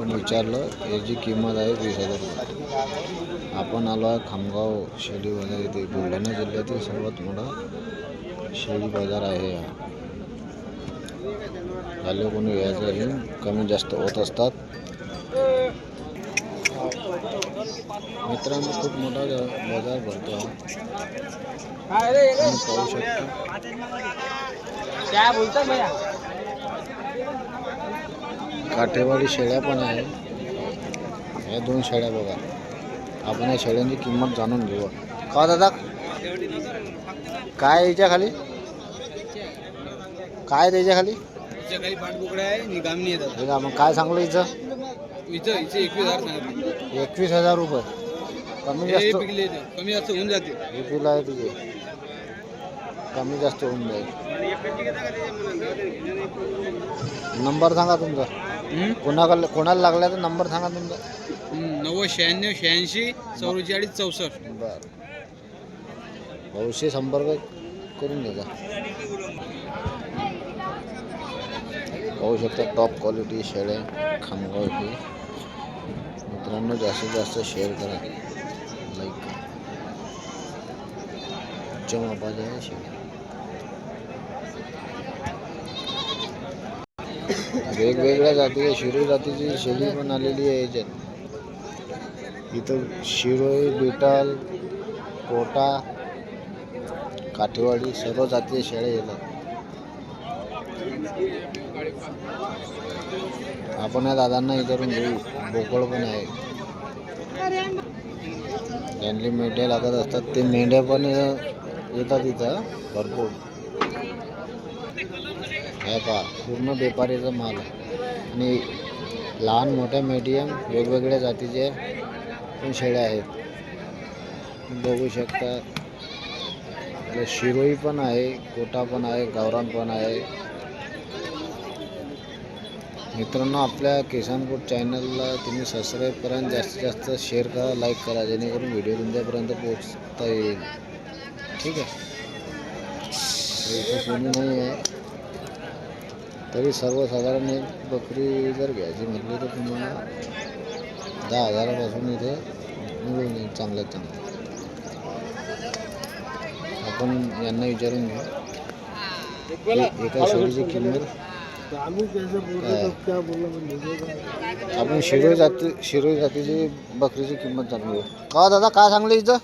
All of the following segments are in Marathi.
आपण विचारलं, याची किंमत आहे 20,000 रुपये. आपण आलो आहे खामगाव शेळी बाजार इथे. बुलढाणा जिल्ह्यातील सर्वात मोठा शेळी बाजार आहे हा. आले कोणी घ्यायचं असेल कमी जास्त होत असतात. मित्रांनो, खूप मोठा बाजार भरतो हा. पाहू शकतो. काठेवाडी शेळ्या पण आहे. या 2 शेळ्या बघा. आपण या शेळ्यांची किंमत जाणून घेऊ. का दादा, काय याच्या खाली, काय त्याच्या खाली? मग काय सांगलं हिचं? 21,000 रुपये. कमी जास्त होऊन जाते. विकूला आहे तुझे, कमी जास्त होऊन जाईल. नंबर सांगा तुमचा. कोणाला लागला तर नंबर सांगा तुमचा. 90 96 86 44 64. बरं, भाऊशी संपर्क करून घ्या. पाहू शकता टॉप क्वालिटी शेळ्या खामगाव इथे. मित्रांनो, जास्तीत जास्त शेअर करा, लाईक करा. उच्च मापाच्या आहे शेळ्या. वेगवेगळ्या जाती, शिरोई जातीची शेळी पण आलेली आहे याच्यात. इथं शिरोई, बिटल, कोटा, काठेवाडी सर्व जातीय शेळ्या येतात. आपण या दादांना विचारून घेऊ. बोकड पण आहे. त्यांनी मेंढ्या लागत असतात, ते मेंढ्या पण येतात इथं भरपूर. हे पहा, पूर्ण व्यापारीचा माल आहे. आणि लहान मोठ्या मीडियम वेगवेगळ्या जातीचे पण शेळ्या आहेत. बघू शकता. शिरोई पण आहे, कोटा पण आहे, गावरान पण आहे. मित्रांनो, आपल्या किसानपूर चॅनलला तुम्ही सबस्क्राईब करा आणि जास्तीत जास्त शेअर करा, लाईक करा, जेणेकरून व्हिडिओ तुमच्यापर्यंत पोहोचता येईल. ठीक आहे. इथे कोणी नाही आहे तरी सर्वसाधारण एक बकरी जर घ्यायची म्हटली तर तुम्हाला 10,000पासून इथे मिळून येईल चांगल्यात चांगलं. आपण यांना विचारून घेऊ एका शेळीची किंमत. आपण शिरोई जातीची बकरीची किंमत जाणून घेऊ. का दादा, काय सांगले हिचं?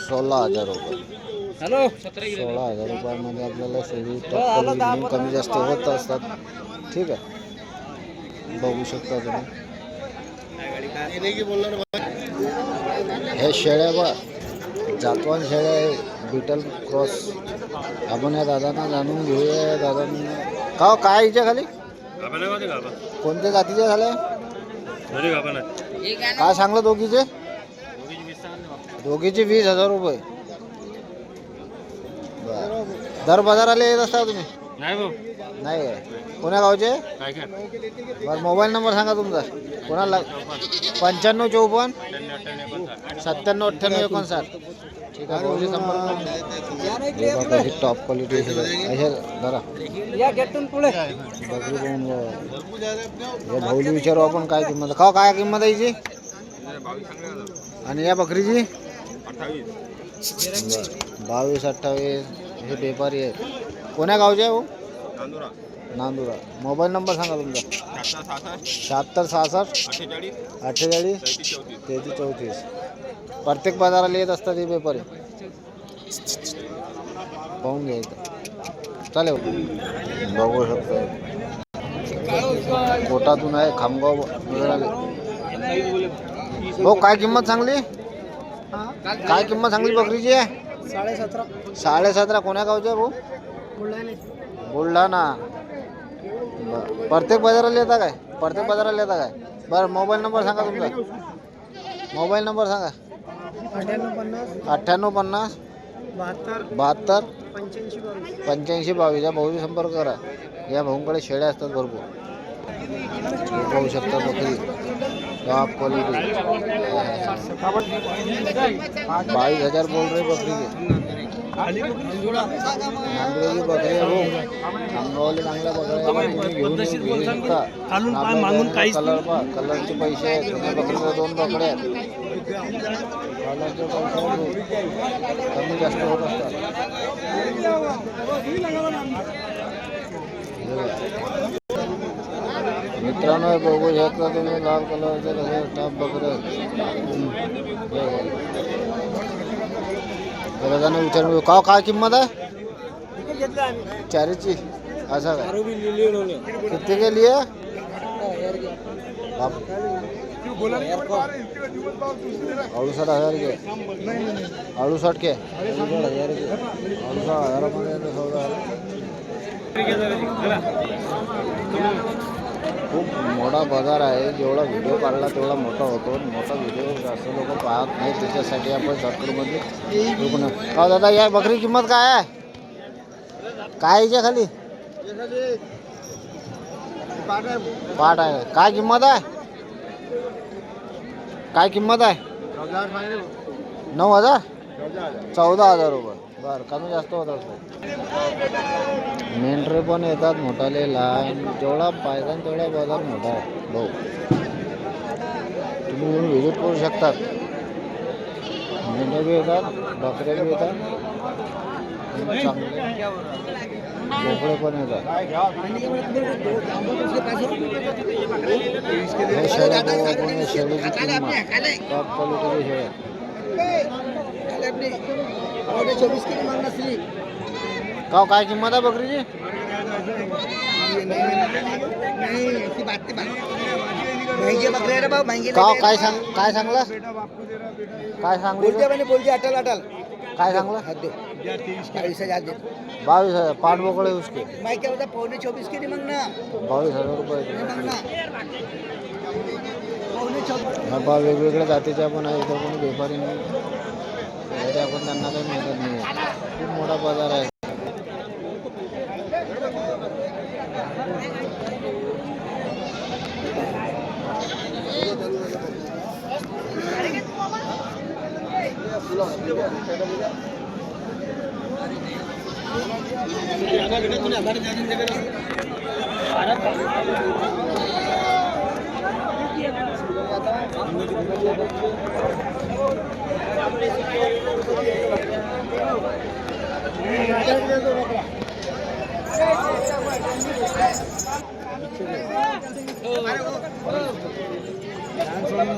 16,000 रुपये. 16,000 रुपयामध्ये आपल्याला शेळी कमी जास्त होत असतात. ठीक आहे, बघू शकता तुम्ही. हे शेळ्या बघा, जातवान शेळ्या आहे, बिटल क्रॉस. आपण या दादांना जाणून घेऊया. दादांना का काय हिच्या खाली कोणत्या जातीच्या झाल्या? काय सांगलं दोघीचे? दोघीचे 20,000 रुपये. बरं, दर बाजाराला येत असता तुम्ही? नाही काय? कोण्या गावचे? बरं, मोबाईल नंबर सांगा तुमचा. कोणाला? 95 54 97 98 59. ठीक आहे, भाऊजी संपर्क. टॉप क्वालिटी अशा जरा बकरी पाहून या भाऊली विचारू आपण काय किंमत. का काय किंमत आहे याची? आणि या बकरीची 22 28. हे व्यापारी आहेत. कोण्या गावचे आहे? नांदुरा. मोबाईल नंबर सांगा तुमचा. 76 66 48 33 34. प्रत्येक बाजाराला येत असतात हे व्यापारी. पाहून घ्यायचं चालेल. बघू शकतो कोटातून आहे खामगाव. हो, काय किंमत सांगली? काय किंमत सांगली बकरीची? 17.5. कोण्या गावचे भाऊ? बुलढाणा. प्रत्येक बाजाराला येता काय? प्रत्येक बाजाराला येता काय? बरं, मोबाईल नंबर सांगा तुमचा. मोबाईल नंबर सांगा. 98 50 72 85 22. या भाऊशी संपर्क करा. या भाऊंकडे शेळ्या असतात भरपूर. पाहू शकता बकरी टॉप क्वालिटी. 22,000 बोल रहे बकरी के. नांदुरेची बकरी आहे भाऊ. खामगावले चांगल्या बकऱ्या आहेत. तुम्ही घेऊन घेऊ शकता. कलर पहा, कलरचे पैसे आहेत. या बकरीला 2 बकड्या आहेत. कलरचे पैसे आहेत भाऊ. कमी जास्त होत असतात. मित्रांनो हे बघू शकता तुम्ही लाल कलरचे कसे टॉप बकरे बघा विचारून का काय किंमत आहे चारीची असं काय किती गेली आहे 68,000 के 68 के 68,000 मध्ये सौदा खूप मोठा बाजार आहे. जेवढा व्हिडिओ काढला तेवढा मोठा होतो. मोठा व्हिडिओ जास्त लोक पाहत नाही त्याच्यासाठी आपण शॉर्टकटमध्ये का दादा या बकरी किंमत काय आहे काय याच्या खाली पाठ आहे काय किंमत आहे काय किंमत आहे 9,000 14,000 रुपये बरं कमी जास्त होत असतो. मेंढरे पण येतात मोठाले लहान जेवढा पाहिजे तेवढा बाजार मोठा आहे भाऊ. तुम्ही येऊन व्हिजिट करू शकतात. मेंढ्या बी येतात बकऱ्या बी येतात चांगले बोकडे पण येतात. हे शेळ्या बघू शेळीची किंमत टॉप क्वालिटीची शेळ्या का काय किंमत आहे बकरीची का काय सांगलं काय सांगलं काय सांगलं 22,000 पाठ बोकडे उसके 22,000 रुपये बा वेगवेगळ्या जातीच्या पण आहे. इतर कोणी व्यापारी नाही आपण त्यांना काही मिळत नाही. खूप मोठा बाजार आहे.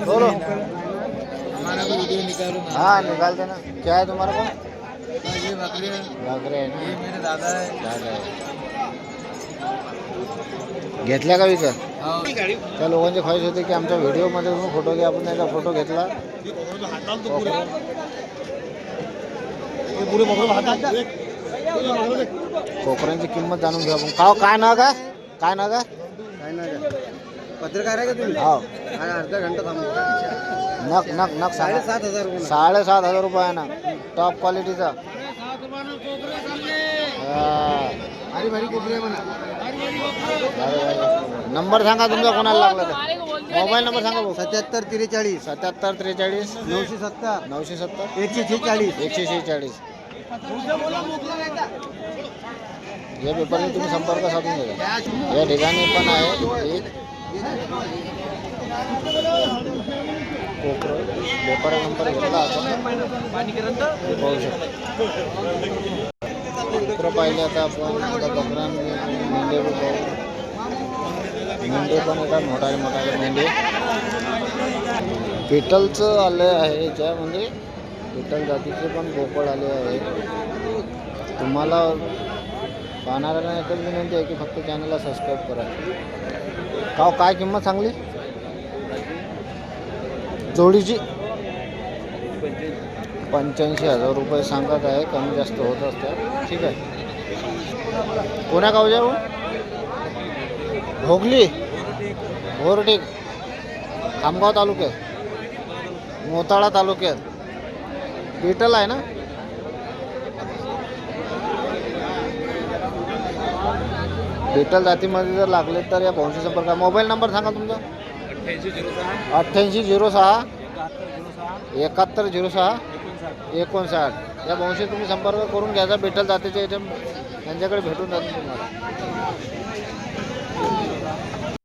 बोलो हमारा को वीडियो निकालो ना। हाँ निकाल देना. क्या है तुम्हारा को ये बकरी है, बकरे आहे ना ये मेरे दादा है। दादा आहे. घेतल्या का विकत त्या लोकांची ख्वाहिश होती की आमच्या व्हिडिओमध्ये तुम्ही फोटो घ्या. आपण त्याचा फोटो घेतला. कोकरांची किंमत जाणून घ्या आपण. काय नाव काय काय नाव काय पत्रकार आहे का तुम्ही? हो अर्धा घंटा थांबू. नक नक नक 7,500 रुपये. 7,500 रुपये आहे ना टॉप क्वालिटीचा. भारी भारी कोपरे म्हणा. नंबर सांगा तुमचा कोणाला लागला तर मोबाईल नंबर सांगा भाऊ. 77 43 77 43 970 970 146. 146. या पेपरने तुम्ही संपर्क साधून घ्या. या ठिकाणी पण आहे एक कोपरं पेपर नंबर घेतला आपण पाहू शकतो. कोपरं पाहिले आता आपण आता बकरा मेंढे बी पाहू. मेंढे पण येतात मोठाले मोठाले मेंढे. पिटलचं आले आहे ज्यामध्ये पिटल जातीचे पण बोकड आले आहे. तुम्हाला पाहणाऱ्यांना एकच विनंती आहे की फक्त चॅनलला सबस्क्राईब करा. काय किंमत सांगली जोडीची 85,000 रुपये सांगत आहे. कमी जास्त होत असतात. ठीक आहे. कोण्या गावच्या हो भोगली भोरटेक खामगाव तालुक्यात मोताळा तालुक्यात बिटल आहे ना. बिटल जातीमध्ये जर लागले तर या भाऊंशी संपर्क. मोबाईल नंबर सांगा तुमचा. 8806 7106 59. या भाऊशी तुम्ही संपर्क करून घ्यायचा, भेटेल जातीचे आयटम त्यांच्याकडे भेटून जातील तुम्हाला.